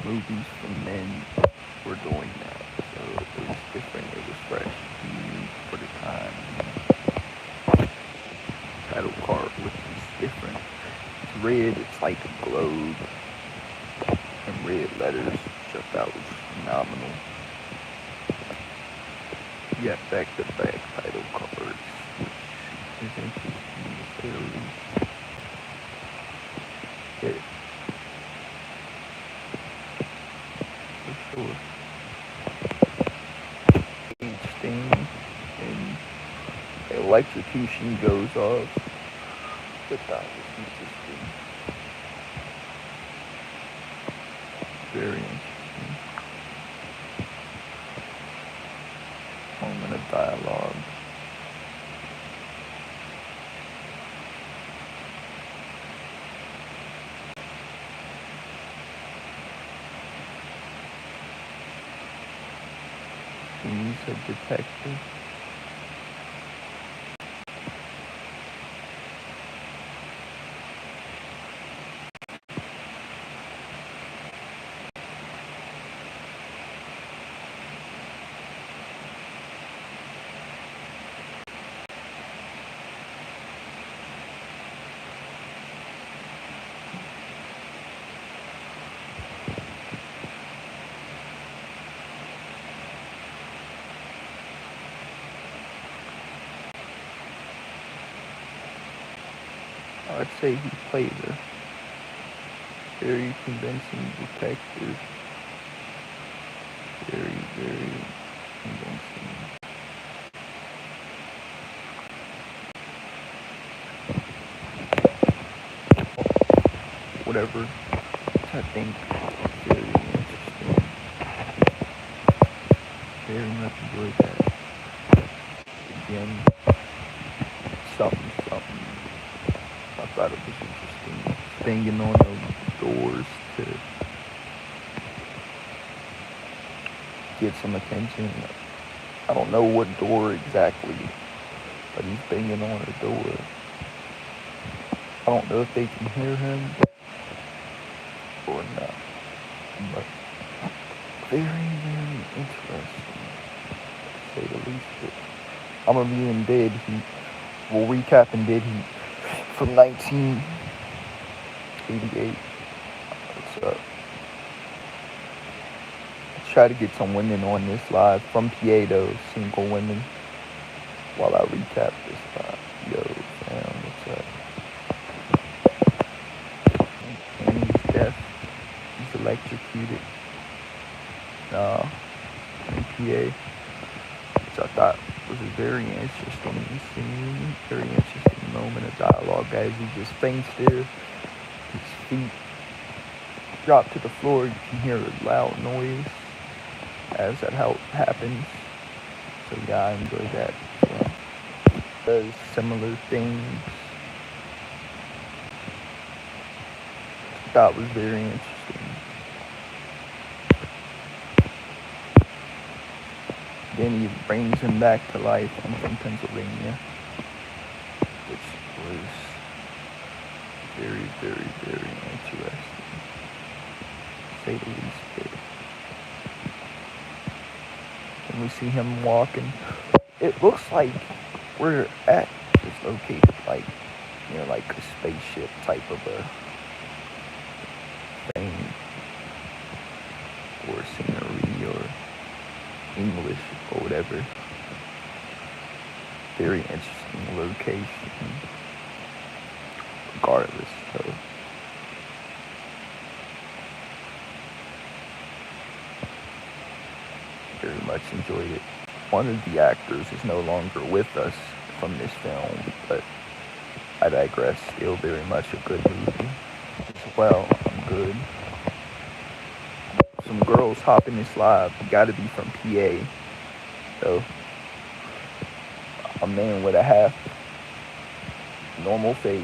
movies for men were doing that. So it was different. It was fresh, new for the time. Title card, which is different. It's red. It's like a globe in red letters, which I thought was phenomenal. Yeah, back-to-back title cards, which is interesting to say the least. Yeah, for sure. Each thing and electrocution goes off. But that was interesting. Very interesting. Moment of dialogue. He's a detective. I'd say he plays a very convincing detective. Very, very convincing. Whatever. I think very interesting. Very much enjoyed that. Again, something. I thought it was interesting. Banging on the doors to get some attention. I don't know what door exactly, but he's banging on a door. I don't know if they can hear him or not, but very, very interesting, to say the least. But I'm reviewing Dead Heat. We'll recap in Dead Heat from 1988. What's up? Try to get some women on this live from PA though, single women, while I recap this live. Yo, fam, what's up? And he's deaf. He's electrocuted. Nah, in PA, which I thought was a very interesting scene, very interesting moment of dialogue as he just faints there. His feet drop to the floor. You can hear a loud noise as that happens. So yeah, I enjoyed that. So, does similar things. That was very interesting. Then he brings him back to life. I'm from Pennsylvania, which was very, very, very interesting, to say the least. Bit. And we see him walking. It looks like we're at is located like near like a spaceship type of a thing, or scenery, or English, or whatever. Very interesting location, regardless, though. Very much enjoyed it. One of the actors is no longer with us from this film, but I digress. Still very much a good movie as well. I'm good. Some girls hopping this live. You gotta be from PA, though. A man with a half normal face,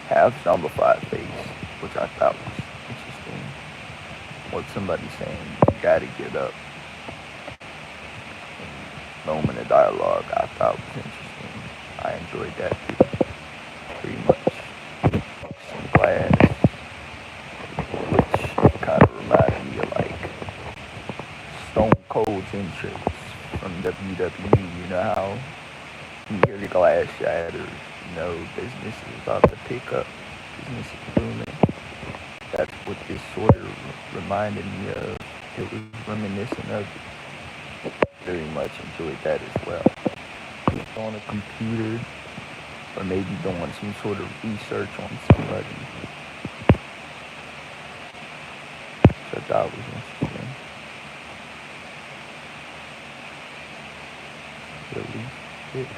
half zombified face, which I thought was interesting. What somebody saying, you gotta get up. Moment of dialogue I thought was interesting. I enjoyed that too. Pretty much. Some glass, which kind of reminded me a entrance from WWE. You know how you hear the glass shatters, business is about to pick up, business is booming. That's what this sort of reminded me of. It was reminiscent of it. Very much enjoyed that as well. On a computer, or maybe doing some sort of research on somebody, which I thought was interesting. Really thick,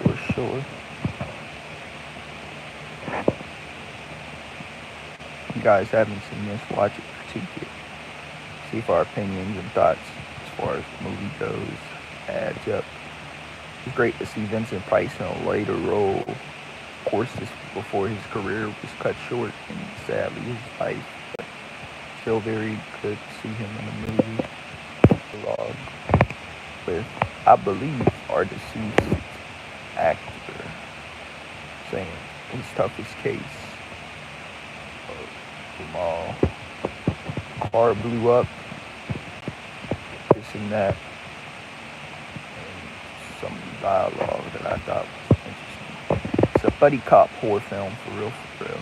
for sure. If you guys haven't seen this, watch it critique it. See if our opinions and thoughts as far as the movie goes adds up. It's great to see Vincent Price in a later role. Of course, this before his career was cut short and sadly his life. But still very good to see him in a movie. Dialogue with, I believe, our deceased actor saying his toughest case. Jamal. Car blew up. This and that. Some dialogue that I thought was interesting. It's a buddy cop horror film, for real, for real.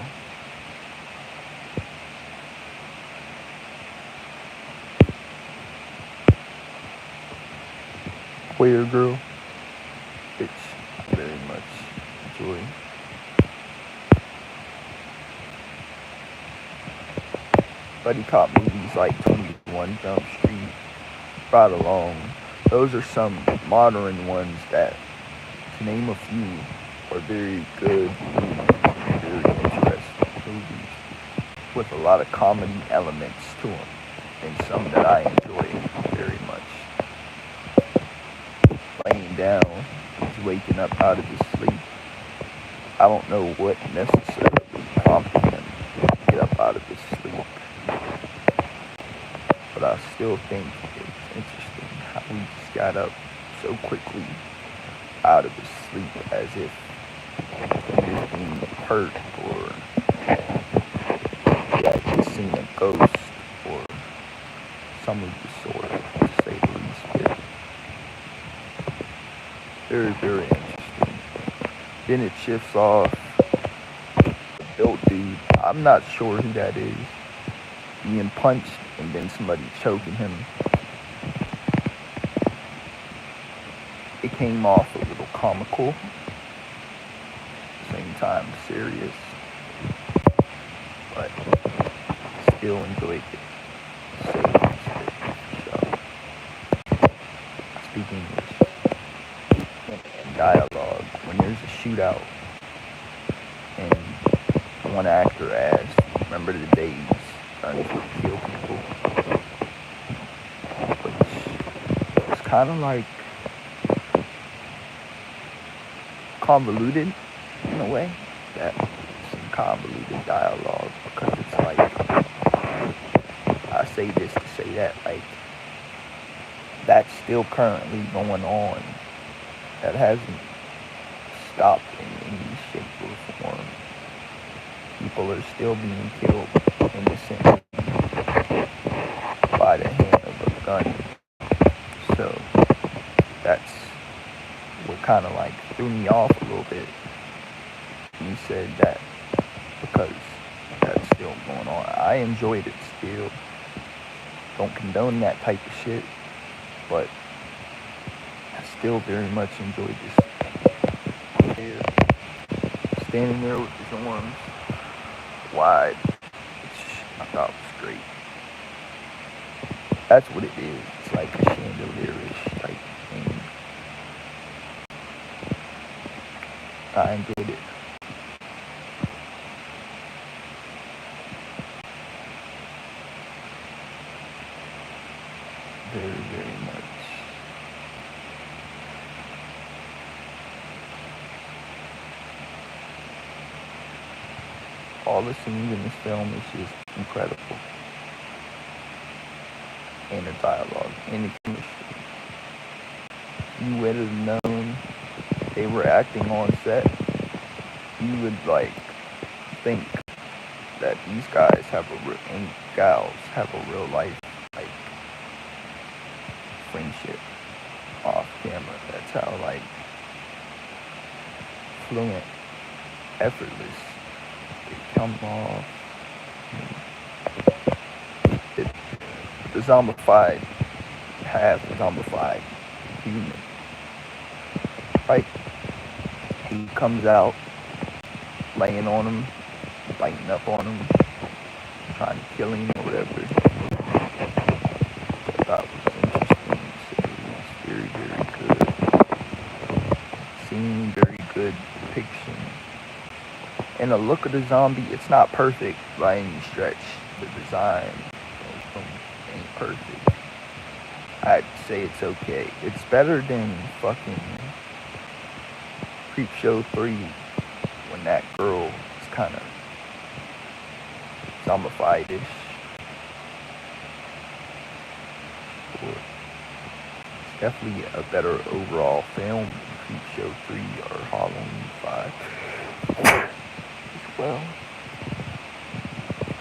Queer Girl, which I very much enjoy. Buddy cop movies like 21 Jump Street, Ride Along. Those are some modern ones that, to name a few, are very good movies, very interesting movies, with a lot of comedy elements to them, and some that I enjoy very much. Laying down, he's waking up out of his sleep. I don't know what necessarily prompted him to get up out of his sleep, but I still think it's interesting how he just got up so quickly out of his sleep, as if he was being hurt, or he had just seen a ghost, or some of the sort, to say the least. Very, very interesting. Then it shifts off. The built dude, I'm not sure who that is, being punched and then somebody choking him. It came off a little comical, at the same time serious, but still enjoyed it. So, I speak English. And dialogue, when there's a shootout and one actor asks, remember the days guns would kill people? Which is kind of like convoluted in a way. That some convoluted dialogue, because it's like, I say this to say that, like, that's still currently going on. That hasn't stopped in any shape or form. People are still being killed innocently by the hand of a gun. So that's what kind of like threw me off a little bit. He said that because that's still going on. I enjoyed it still. Don't condone that type of shit, but I still very much enjoyed this. Here, standing there with his arms wide, which I thought was great. That's what it is. It's like a chandelier-ish type thing. I enjoyed it. Very, very much. All the scenes in this film is just incredible. And the dialogue, and the chemistry. You would have known they were acting on set. You would like think that these guys have and gals have a real life like friendship off camera. That's how like fluent, effortless they come off. It, the zombified, half zombified human, right? He comes out laying on him, biting up on him, trying to kill him or whatever. I thought was interesting. So it was very, very good. Scene, very good depiction. And the look of the zombie, it's not perfect by any stretch. The design ain't perfect. I'd say it's okay. It's better than fucking Creepshow 3 when that girl is kind of zombified-ish. It's definitely a better overall film than Creepshow 3 or Halloween 5 as well.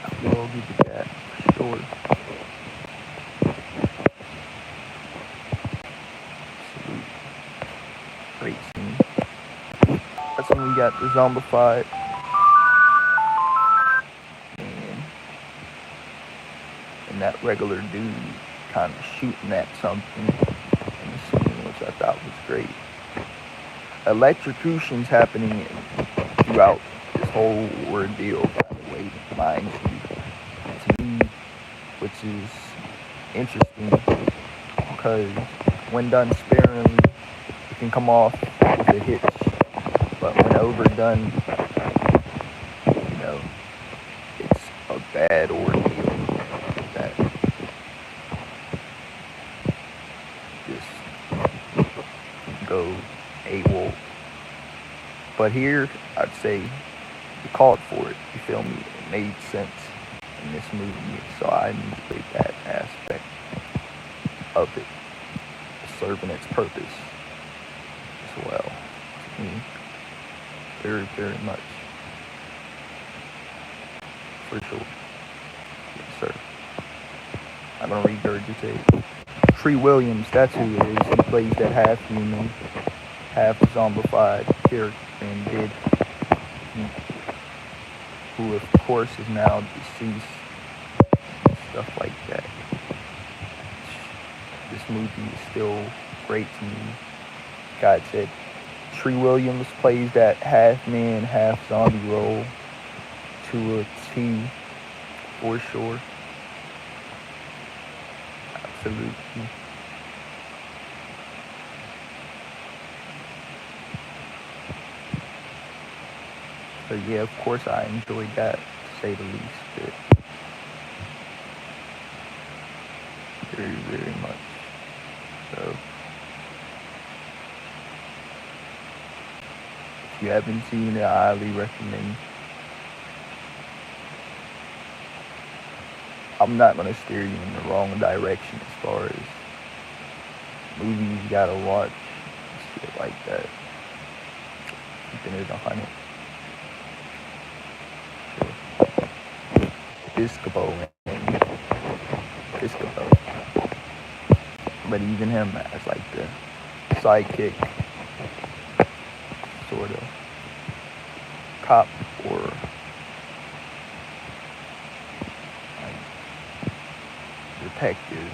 I will give you that for sure. Absolute great scene. That's when we got the zombified and that regular dude kind of shooting at something in the scene, which I thought was great. Electrocutions happening throughout this whole ordeal, by the way, mind you, to me, which is interesting because when done sparingly, it can come off with a hitch, but when overdone, you know, it's a bad ordeal that just can go AWOL. But here, I'd say it called for it. You feel me? It made sense in this movie, so I enjoyed that aspect of it, serving its purpose as well. To me, very, very much, for sure. Yes, sir. I'm gonna regurgitate. Tree Williams, that's who it is. He plays that half human, half zombified character and did, who of course is now deceased, and stuff like that. This movie is still great to me. God said, Tree Williams plays that half man, half zombie role to a T, for sure. Absolutely. So yeah, of course I enjoyed that, to say the least. But very, very much. So if you haven't seen it, I highly recommend. I'm not gonna steer you in the wrong direction as far as movies you gotta watch, shit like that. Keeping it 100. Piscopo and Piscopo. But even him as like the sidekick, sort of cop or like detective,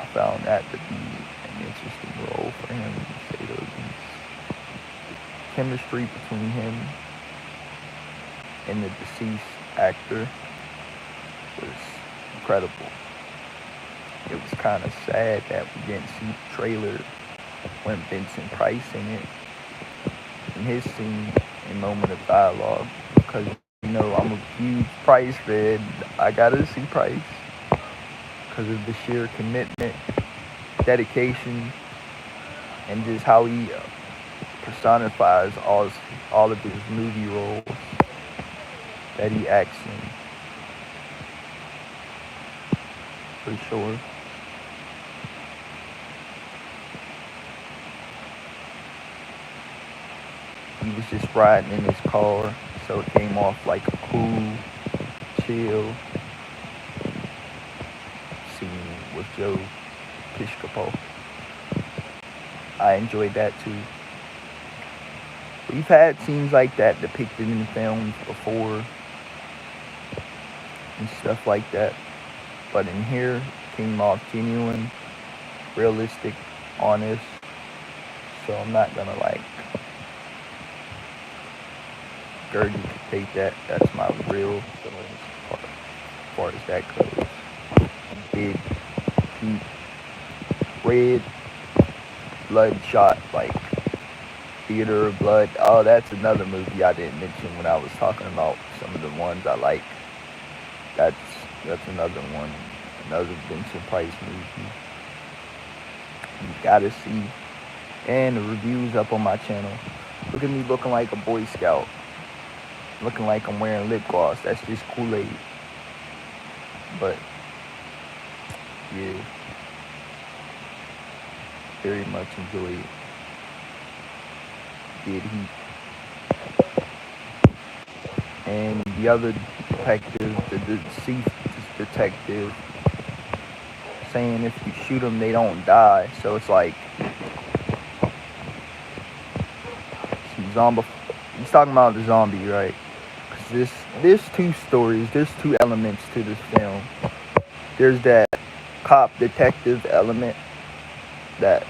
I found that to be an interesting role for him, to say the least. The chemistry between him and the deceased actor was incredible. It was kind of sad that we didn't see the trailer when Vincent Price in it, in his scene and moment of dialogue, because you know I'm a huge Price fan. I gotta see Price because of the sheer commitment, dedication, and just how he personifies all of his movie roles that he acts in, for sure. He was just riding in his car, so it came off like a cool, chill scene with Joe Piscopo. I enjoyed that too. We've had scenes like that depicted in films before and stuff like that, but in here came off genuine, realistic, honest. So I'm not gonna like regurgitate that. That's my real feelings as far as that goes. Big, deep, red, bloodshot, like Theater of Blood. Oh, that's another movie I didn't mention when I was talking about some of the ones I like. That's that's another one, another Vincent Price movie you gotta see. And the reviews up on my channel. Look at me looking like a Boy Scout, looking like I'm wearing lip gloss. That's just Kool-Aid. But yeah, very much enjoyed Dead Heat. And the other detective, the deceased detective, saying if you shoot them, they don't die. So it's like some zombie. He's talking about the zombie, right? Because there's two stories, there's two elements to this film. There's that cop detective element that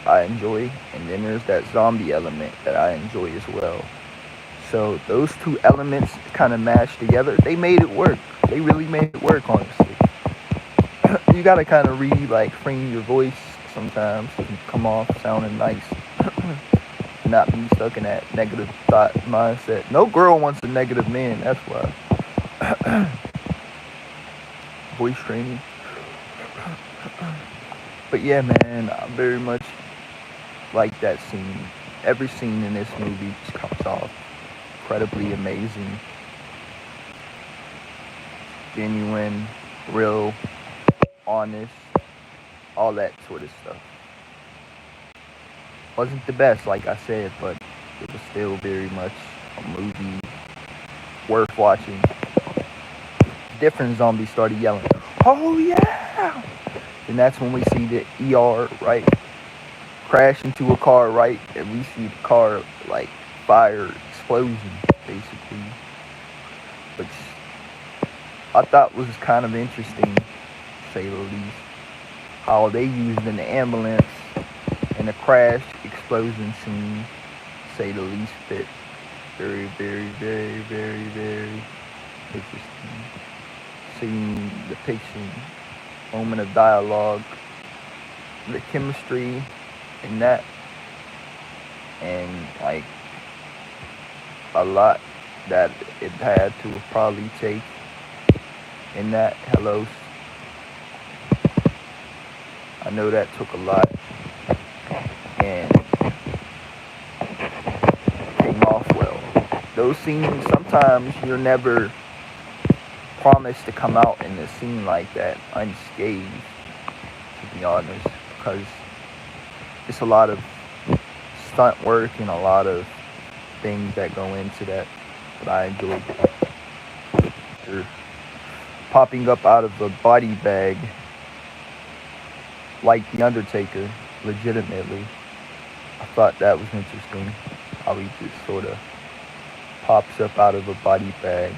I enjoy, and then there's that zombie element that I enjoy as well. So those two elements kind of mashed together. They made it work. They really made it work, honestly. You gotta kind of like frame your voice sometimes to come off sounding nice. Not be stuck in that negative thought mindset. No girl wants a negative man, that's why. Voice training. But yeah, man, I very much like that scene. Every scene in this movie just comes off incredibly amazing, genuine, real, honest, all that sort of stuff. Wasn't the best, like I said, but it was still very much a movie worth watching. Different zombies started yelling, "Oh yeah!" And that's when we see the ER, right, crash into a car, right, and we see the car like fire explosion, basically. Which I thought was kind of interesting, to say the least. How they used an ambulance in a crash explosion scene, to say the least bit. Very, very, very, very, very interesting. Scene, depiction, moment of dialogue, the chemistry in that, and like a lot that it had to probably take in that. Hello. I know that took a lot and came off well. Those scenes, sometimes you're never promised to come out in a scene like that unscathed, to be honest, because it's a lot of stunt work and a lot of things that go into that. But I enjoyed it. They're popping up out of a body bag like The Undertaker, legitimately. I thought that was interesting, how he just sort of pops up out of a body bag.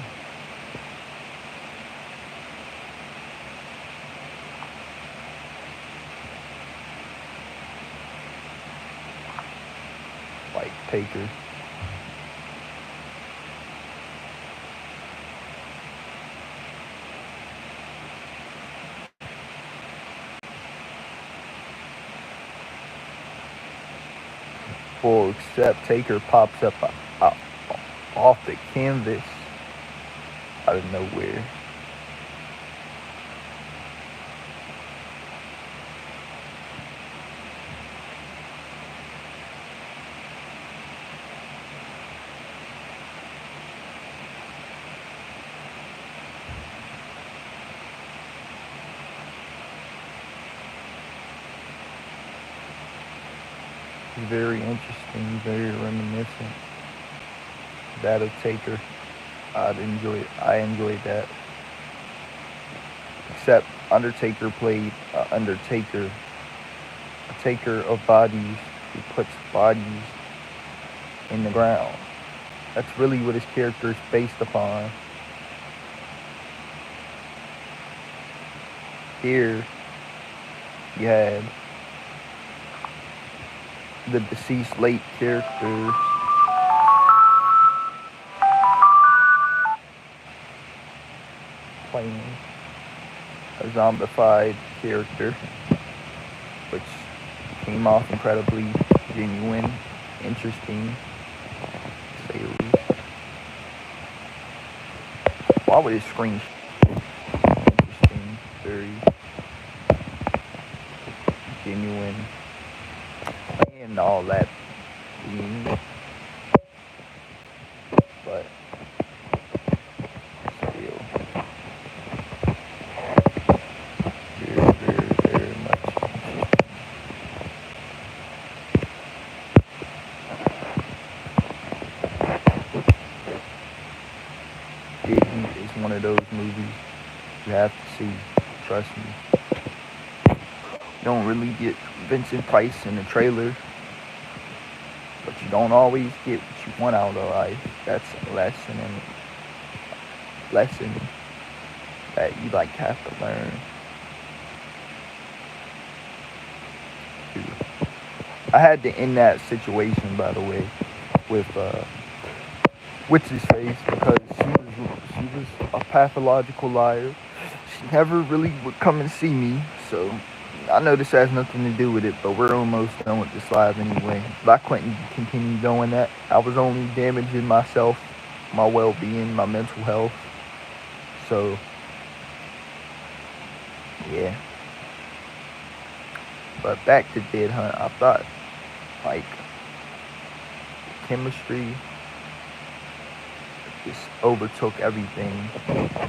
Like Taker. Well, except Taker pops up off the canvas out of nowhere. Very interesting, very reminiscent. That of Taker. I enjoyed that. Except Undertaker played Undertaker a taker of bodies who puts bodies in the ground. That's really what his character is based upon. Here, you had the deceased late characters playing a zombified character, which came off incredibly genuine, interesting, to say the least. Why would it scream interesting, very genuine, and all that being, but still very, very, very much interesting. Big Heat is one of those movies you have to see. Trust me. You don't really get Vincent Price in the trailer, but you don't always get what you want out of life. That's a lesson that you like have to learn. I had to end that situation, by the way, with what's his face, because she was a pathological liar. She never really would come and see me, so I know this has nothing to do with it, but we're almost done with this live anyway. But I couldn't continue doing that. I was only damaging myself, my well-being, my mental health. So, yeah. But back to Dead Hunt, I thought, like, chemistry just overtook everything.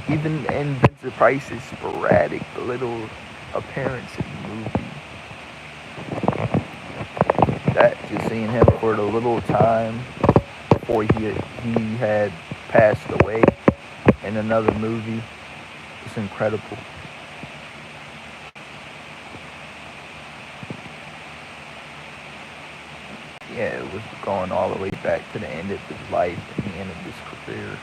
Even in Vincent Price's sporadic little appearance in the movie. That, just seeing him for the little time before he had passed away in another movie was incredible. Yeah, it was going all the way back to the end of his life and the end of his career.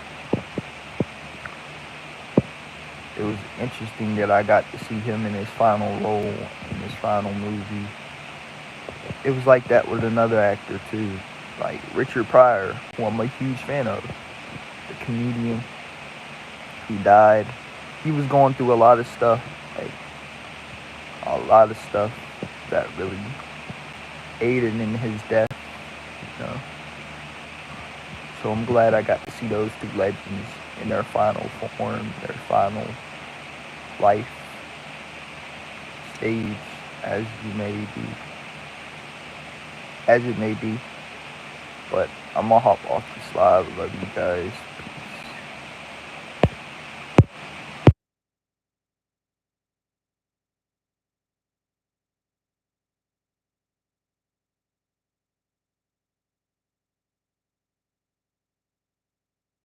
It was interesting that I got to see him in his final role in his final movie. It was like that with another actor too, like Richard Pryor, who I'm a huge fan of, the comedian. He died. He was going through a lot of stuff, like a lot of stuff that really aided in his death. You know? So I'm glad I got to see those two legends in their final form, their final life stage, as it may be. But I'm gonna hop off this live. Love you guys.